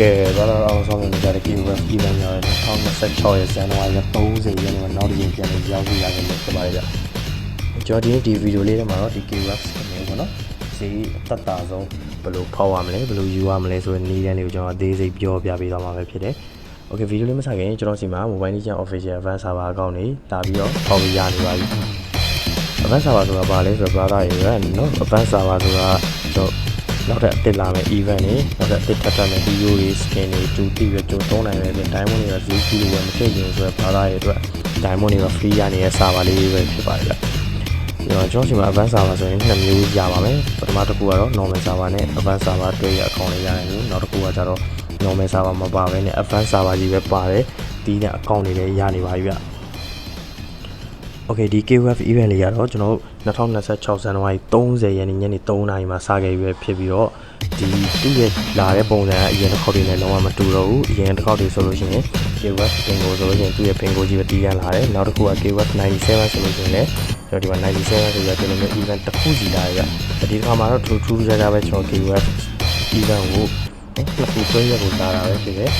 ကဲဘာလို့အောင်ဆောင်နေကြတဲ့ KUF event ရတဲ့2026ရဲ့ဇန်နဝါရီ30ရက်နေ့မှာနောက်တစ်ချိန်ပြန်လည်ရောက်ရှိရခဲ့လို့ဖြစ်ပါတယ်ဗျကျွန်တော်ဒီဗီဒီယိုလေးထဲမှာတော့ဒီ KUF ကနေပေါ့နော်ဈေးအသက်တာဆုံးဘယ်လိုဖောက်ရမလဲဘယ်လိုယူရမလဲဆိုတဲ့နည်းလမ်းတွေကိုကျွန်တော်အသေးစိတ်ပြောပြပေးသွားမှာပဲဖြစ်တယ်โอเคဗီဒီယိုလေးမစခင်ကျွန်တော်စီမှာ Mobile Legends Official Advanced Server အကောင့်တွေလာပြီးတော့ဖောက်ရနေပါပြီ Advanced Server ဆိုတာဘာလဲဆိုတော့ brother တွေပဲเนาะ Advanced Server ဆိုတာတော့နောက်ထပ်တက်လာမယ့် event တွေနောက်ထပ်တက်ထပ်မယ့် video တွေ skin တွေတူတီးရကြုံသုံးနိုင်တယ် diamond တွေကဈေးကြီးလို့မဖြစ်ရင်ဆိုတော့ဘာသာရေးအတွက် diamond တွေက free ရနေတဲ့ server လေးပဲဖြစ်ပါတယ်ဗျကျွန်တော်ဒီမှာ advanced server ဆိုရင်နှစ်မျိုးရပါမယ်ပထမတစ်ခုကတော့ normal server နဲ့ advanced server တွေ့ရအကောင့်လေးရတယ်လို့နောက်တစ်ခုကကျတော့ normal server မပါဘဲနဲ့ advanced server ကြီးပဲပါတယ်ဒီနဲ့အကောင့်တွေလည်းရနေပါပြီဗျOkay ဒီ KUF event လေးကတော့ကျွန်တော်2026ဇန်နဝါရီ30ရက်နေ့ညနေ3နာရီမှာစခဲ့ပြီဖြစ်ပြီးတော့ဒီသူ့ရဲ့လာတဲ့ပုံစံအရင်တစ်ခေါက်တွေနဲ့လုံးဝမတူတော့ဘူးအရင်တစ်ခေါက်တွေဆိုလို့ရှိရင် KUF ပင်ကိုဆိုလို့ရှိရင်သူ့ရဲ့ပင်ကိုကြီးပဲတီးရလာတယ်နောက်တစ်ခုက KUF 97ဆိုလို့ရှိရင်လည်းကျွန်တော်ဒီမှာ97ဆိုရတဲ့လိုမျိုး event တစ်ခုစီလာရပြဒီတစ်ခါမှာတော့ထူးခြားခြားပဲကျွန်တော် KUF event ကိုနှစ်ခုတွဲရကိုလာတာပဲဖြစ်တယ်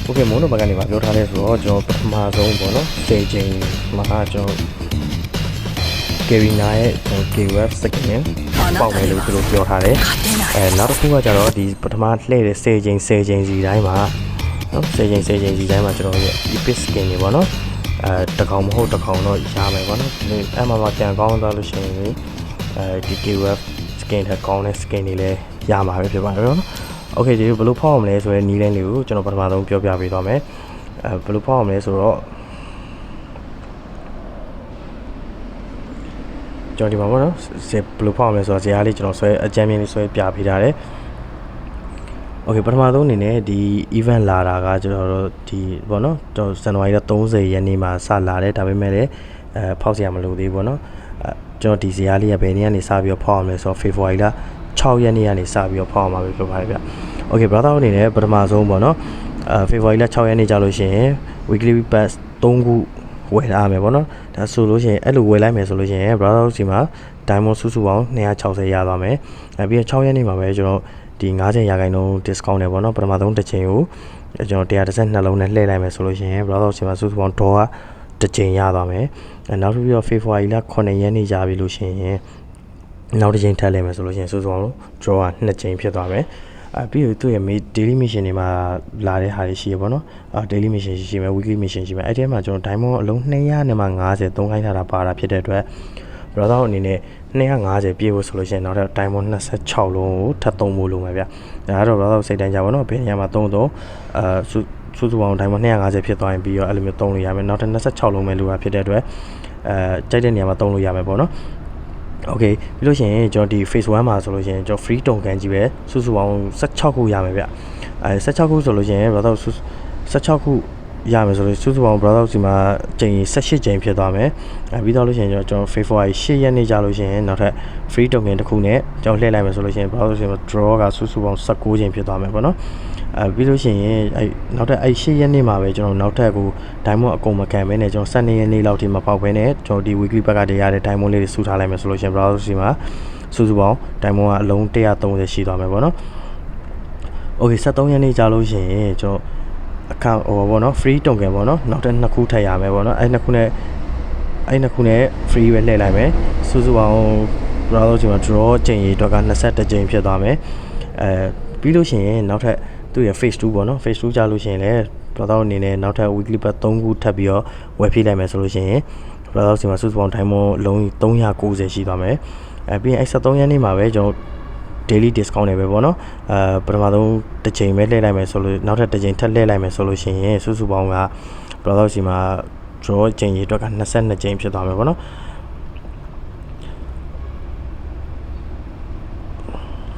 โอเคမိုးတို့ဘက်ကနေပြောထားလဲဆိုတော့ကျွန်တော်ပထမဆုံးပေါ့နော်10ချိန်မှာကျွန်တော် Karina ရဲ့ကျွန်တော် KUF second ပေါက်မယ်လို့သူတို့ပြောထားတယ်နောက်တစ်ခုကကျတော့ဒီပထမလှည့်တဲ့10ချိန်စီတိုင်းမှာနော်10ချိန်စီတိုင်းမှာကျွန်တော်ရဲ့ epic skin တွေပေါ့နော်တစ်ကောင်မဟုတ်တစ်ကောင်တော့ရမယ်ပေါ့နော်အဲ့မှာပြန်ကောင်းသွားလို့ရှိရင်ဒီ KUF skin ထက်ကောင်းတဲ့ skin တွေလည်းရမှာပဲဖြစ်ပါတယ်နော်โอเคဒီဘယ်လိုဖောက်အောင်မလဲဆိုတဲ့နည်းလမ်းလေးကိုကျွန်တော်ပထမဆုံးပြောပြပေးသွားမယ်ဘယ်လိုဖောက်အောင်မလဲဆိုတော့ကျွန်တော်ဒီမှာပေါ့နော်ဘယ်လိုဖောက်အောင်လဲဆိုတော့ဇာတ်လေးကျွန်တော်ဆွဲအကြမ်းမြင်လေးဆွဲပြပေးထားတယ်โอเคပထမဆုံးအနေနဲ့ဒီ event လာတာကကျွန်တော်တို့ဒီပေါ့နော်ဇန်နဝါရီ30ရက်နေ့မှာစလာတယ်ဒါပေမဲ့လည်းဖောက်စရာမလိုသေးဘူးပေါ့နော်ကျွန်တော်ဒီဇာတ်လေးကဘယ်နေ့ကနေစပြီးတော့ဖောက်အောင်လဲဆိုတော့ February လ6ရက်နေ့ကနေစပြီးတော့ဖောက်အောင်ပါပဲဖြစ်ပါတယ်ဗျ။ Okay brother အနေနဲ့ပထမဆုံးပေါ့နော်February လ6ရက်နေ့ကြာလို့ရှိရင် weekly pass 3ခုဝယ်ထားမယ်ပေါ့နော်။ဒါဆိုလို့ရှိရင်အဲ့လိုဝယ်လိုက်မယ်ဆိုလို့ရှိရင် brother စီမှာ diamond စုစုပေါင်း260ရသွားမယ်။ပြီးတော့6ရက်နေ့မှာပဲကျွန်တော်ဒီ90ရာခိုင်နှုန်း discount နဲ့ပေါ့နော်ပထမဆုံးတစ်ချိန်ကိုကျွန်တော်132လုံးနဲ့လှည့်လိုက်မယ်ဆိုလို့ရှိရင် brother စီမှာစုစုပေါင်းဒေါ်တစ်ချိန်ရသွားမယ်။နောက်ပြီးတော့ February လ9ရက်နေ့ကြာပြီလို့ရှိရင်နောက်တစ်ချိန်ထပ်လဲမယ်ဆိုလို့ရှိရင်စိုးစိုးအောင် draw က2ချိန်ဖြစ်သွားမယ်ပြီးတော့သူ့ရဲ့ daily mission တွေမှာလာတဲ့ဟာတွေရှိရပေါ့နော်daily mission ရှိမယ် weekly mission ရှိမယ်အဲ့ဒီမှာကျွန်တော် diamond အလုံး200နဲ့မှ50သုံးခိုင်းထားတာပါတာဖြစ်တဲ့အတွက် brother အနေနဲ့250ပြည့်ဖို့ဆိုလို့ရှိရင်နောက်ထပ် diamond 26လုံးကိုထပ်သုံးဖို့လိုမယ်ဗျဒါကတော့ brother စိတ်တိုင်းကြပါတော့ဘယ်နေရာမှာသုံးတော့စုစုပေါင်း diamond 250ဖြစ်သွားရင်ပြီးတော့အဲ့လိုမျိုးသုံးလို့ရမယ်နောက်ထပ်26လုံးပဲလိုတာဖြစ်တဲ့အတွက်ကြိုက်တဲ့နေရာမှာသုံးလို့ရမယ်ပေါ့နော်Okay ပြီးလို့ရှိရင်ကျွန်တော်ဒီ phase 1မှာဆိုလို့ရှိရင်ကျွန်တော် free token ကြီးပဲစုစုပေါင်း16ခုရမယ်ဗျ16ခုဆိုလို့ရှိရင် brother 16ခုရမယ်ဆိုလို့စုစုပေါင်း brother စီမှာချိန်18ချိန်ဖြစ်သွားမယ်ပြီးတော့လို့ရှိရင်ကျွန်တော် February 8ရက်နေ့ကြာလို့ရှိရင်နောက်ထပ် free token တစ်ခုနဲ့ကျွန်တော်လှည့်လိုက်မယ်ဆိုလို့ရှိရင် brother စီမှာ draw ကစုစုပေါင်း19ချိန်ဖြစ်သွားမယ်ပေါ့နော်ပြီးလို့ရှိရင်နောက်ထပ်8ရက်နေ့မှာပဲကျွန်တော်နောက်ထပ်ကို diamond အကုန်မကန်ပဲနဲ့ကျွန်တော်12ရက်နေ့လောက်ထိမပေါက်ပဲနဲ့ကျွန်တော်ဒီ weekly pack ကတည်းရတဲ့ diamond လေးတွေစုထားလိုက်မယ်ဆိုလို့ရှိရင် browser စီမှာစုစုပေါင်း diamond ကအလုံး130ရှိသွားမယ်ပေါ့နော် okay 73ရက်နေ့ကြာလို့ရှိရင်ကျွန်တော်အခါဟိုပေါ့နော် free token ပေါ့နော်နောက်ထပ်2ခုထပ်ရမယ်ပေါ့နော်အဲ့2ခုနဲ့ free ပဲလှည့်လိုက်မယ်စုစုပေါင်း browser စီမှာ draw ချိန်ရေးအတွက်က21ချိန်ဖြစ်သွားမယ်ပြီးလို့ရှိရင်နောက်ထပ်သူ့ရဲ့ phase 2ပေါ့နော် phase 2ကြာလို့ရှိရင်လည်း brother အနေနဲ့နောက်ထပ် weekly pack 3ခုထပ်ပြီးတော့ဝယ်ဖြည့်လိုက်မယ်ဆိုလို့ရှိရင် brother စီမှာစုစုပေါင်း diamond လုံး390ရှိသွားမယ်ပြီးရင်73ရက်နေ့မှာပဲကျွန်တော် daily discount တွေပဲပေါ့နော်ပထမဆုံးတစ်ချိန်ပဲလှည့်လိုက်မယ်ဆိုလို့နောက်ထပ်တစ်ချိန်ထပ်လှည့်လိုက်မယ်ဆိုလို့ရှိရင်စုစုပေါင်းက brother စီမှာ draw ချိန်ရေးအတွက်က22ချိန်ဖြစ်သွားမယ်ပေါ့နော်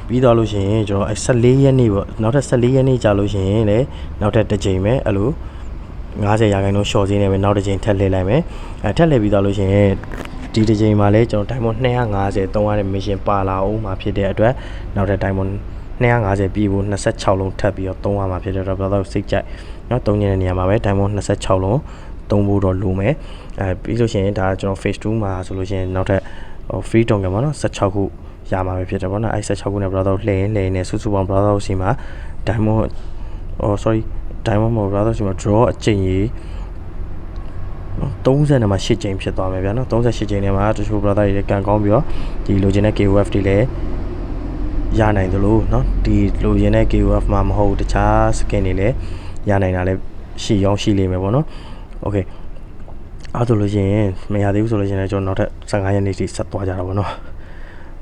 ပြီးတော့လို့ရှိရင်ကျွန်တော်14ရက်နေ့ပေါ့နောက်ထပ်14ရက်နေ့ကြာလို့ရှိရင်လည်းနောက်ထပ်တစ်ချိန်ပဲအဲ့လို90ရာခိုင်နှုန်း short ဈေးနဲ့ပဲနောက်တစ်ချိန်ထပ်လှည့်လိုက်မယ်ထပ်လှည့်ပြီးတော့လို့ရှိရင်ဒီတစ်ချိန်မှာလည်းကျွန်တော် diamond 250သုံးရတဲ့ mission ပါလာအောင်မှာဖြစ်တဲ့အတွက်နောက်ထပ် diamond 250ပြီးဖို့26လုံးထပ်ပြီးတော့သုံးရမှာဖြစ်တဲ့အတွက် brother စိတ်ကြိုက်เนาะသုံးနေတဲ့နေရာမှာပဲ diamond 26လုံးသုံးဖို့တော့လိုမယ်ပြီးလို့ရှိရင်ဒါကျွန်တော် phase 2မှာဆိုလို့ရှိရင်နောက်ထပ်free token ပေါ့နော်16ခုရ ရမှာပဲဖြစ်တယ်ပေါ့နော်အဲ့16ခုနဲ့ brother လှည့်ရင်နေစုစုပေါင်း brother စီမှာ diamond diamond မဟုတ် brother စီမှာ draw အကျင့်ကြီး30နဲ့မှ8ချိန်ဖြစ်သွားမယ်ဗျာနော်38ချိန်နဲ့မှတချို့ brother တွေကန်ကောင်းပြီးတော့ဒီလိုချင်တဲ့ KOF တွေလည်းရနိုင်သလိုเนาะဒီလိုချင်တဲ့ KOF မှာမဟုတ်တခြား skin တွေလည်းရနိုင်တာလည်းရှိလိမ့်မယ်ပေါ့နော် okay အဲ့ဆိုလို့ရှိရင်မရသေးဘူးဆိုလို့ရှိရင်ကျွန်တော်နောက်ထပ်15ရက်နေ့ထိဆက်သွားကြတာပေါ့နော်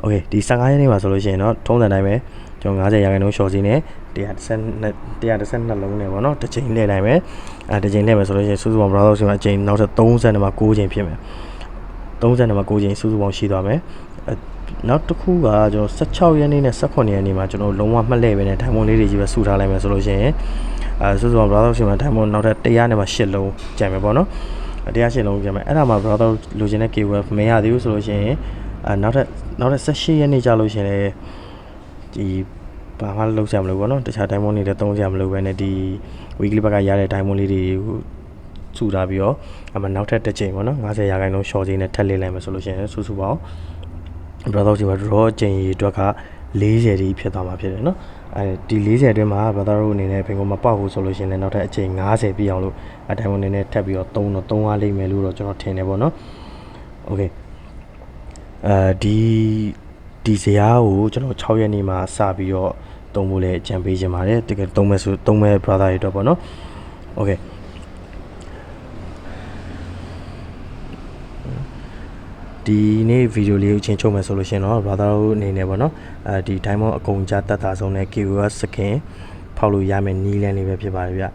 okay ဒီ15ရက်နေ့မှာဆိုလို့ရှိရင်เนาะထုံးစံတိုင်းပဲကျွန်တော်90ရာခိုင်နှုန်း short စီးနဲ့112လုံးနဲ့ပေါ့နော်တစ်ချိန်လှည့်နိုင်မယ်တစ်ချိန်လှည့်မယ်ဆိုလို့ရှိရင်စုစုပေါင်း browser ဆိုမှအချိန်နောက်ထပ်30နဲ့မှ9ချိန်ဖြစ်မယ်30နဲ့မှ9ချိန်စုစုပေါင်းရှိသွားမယ်နောက်တစ်ခုကကျွန်တော်16ရက်နေ့နဲ့18ရက်နေ့မှာကျွန်တော်လုံးဝမှတ်လှည့်ပဲနဲ့ diamond လေးတွေကြီးပဲစုထားလိုက်မယ်ဆိုလို့ရှိရင်စုစုပေါင်း browser ဆိုမှ diamond နောက်ထပ်100နဲ့မှ8လုံးကျန်မယ်ပေါ့နော်108လုံးကျန်မယ်အဲ့ဒါမှ browser လိုချင်တဲ့ keyword မရသေးဘူးဆိုလို့ရှိရင်နောက်ထပ်18ရက်နေ့ကြာလို့ရှိရင်လည်းဒီဘာမှလုပ်ကြမလို့ပေါ့နော်တခြား diamond တွေလည်းသုံးကြမလို့ပဲနဲ့ဒီ weekly ဘက်ကရတဲ့ diamond လေးတွေစုထားပြီးတော့အမှနောက်ထပ်တစ်ချိန်ပေါ့နော်90ရာခိုင်နှုန်း short စီးနဲ့ထပ်လေးလိုက်မယ်ဆိုလို့ရှိရင်စုစုပေါင်း brother ဒီမှာ draw အချိန်ကြီးအတွက်က40တိဖြစ်သွားမှာဖြစ်တယ်နော်အဲဒီ40အတွင်းမှာ brother တို့အနေနဲ့ဘင်ကိုမပေါက်ဘူးဆိုလို့ရှိရင်လည်းနောက်ထပ်အချိန်90ပြည့်အောင်လို့အတိုင်းဝန်နေနဲ့ထပ်ပြီးတော့သုံးရလိမ့်မယ်လို့တော့ကျွန်တော်ထင်တယ်ပေါ့နော် okay ဒီဇာတ်ကိုကျွန်တော်6ရက်နေ့မှာစပြီးတော့သုံးဖို့လည်းအကြံပေးခြင်းပါတယ်တကယ်သုံးမဲ့ brother တွေတော့ပေါ့နော် okayဒီနေ့ဗီဒီယိုလေးကိုချင်းချုပ်မယ်ဆိုလို့ရှင်တော့ brother တို့အနေနဲ့ပေါ့နော်ဒီ diamond အကုန်ကြားတက်တာဆုံးနဲ့ KOS skin ဖောက်လို့ရမယ်နီးလန်းလေးပဲဖြစ်ပါတယ်ဗျ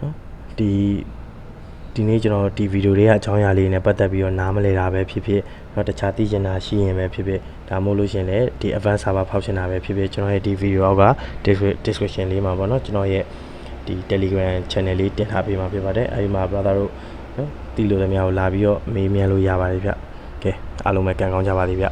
နော်ဒီနေ့ကျွန်တော်ဒီဗီဒီယိုလေးကအကြောင်းအရာလေးနဲ့ပတ်သက်ပြီးတော့နားမလည်တာပဲဖြစ်ဖြစ်တော့တခြားသိချင်တာရှိရင်ပဲဖြစ်ဖြစ်ဒါမှမဟုတ်လို့ရှင်လည်းဒီ advanced server ဖောက်ချင်တာပဲဖြစ်ဖြစ်ကျွန်တော်ရဲ့ဒီဗီဒီယိုအောက်က description လေးမှာပေါ့နော်ကျွန်တော်ရဲ့ဒီ Telegram channel လေးတင်ထားပေးမှာဖြစ်ပါတယ်အဲဒီမှာ brother တို့နော်တီလိုလည်းများကိုလာပြီးတော့မေးမြန်းလို့ရပါတယ်ဗျကဲအားလုံးပဲကံကောင်းကြပါစေဗျ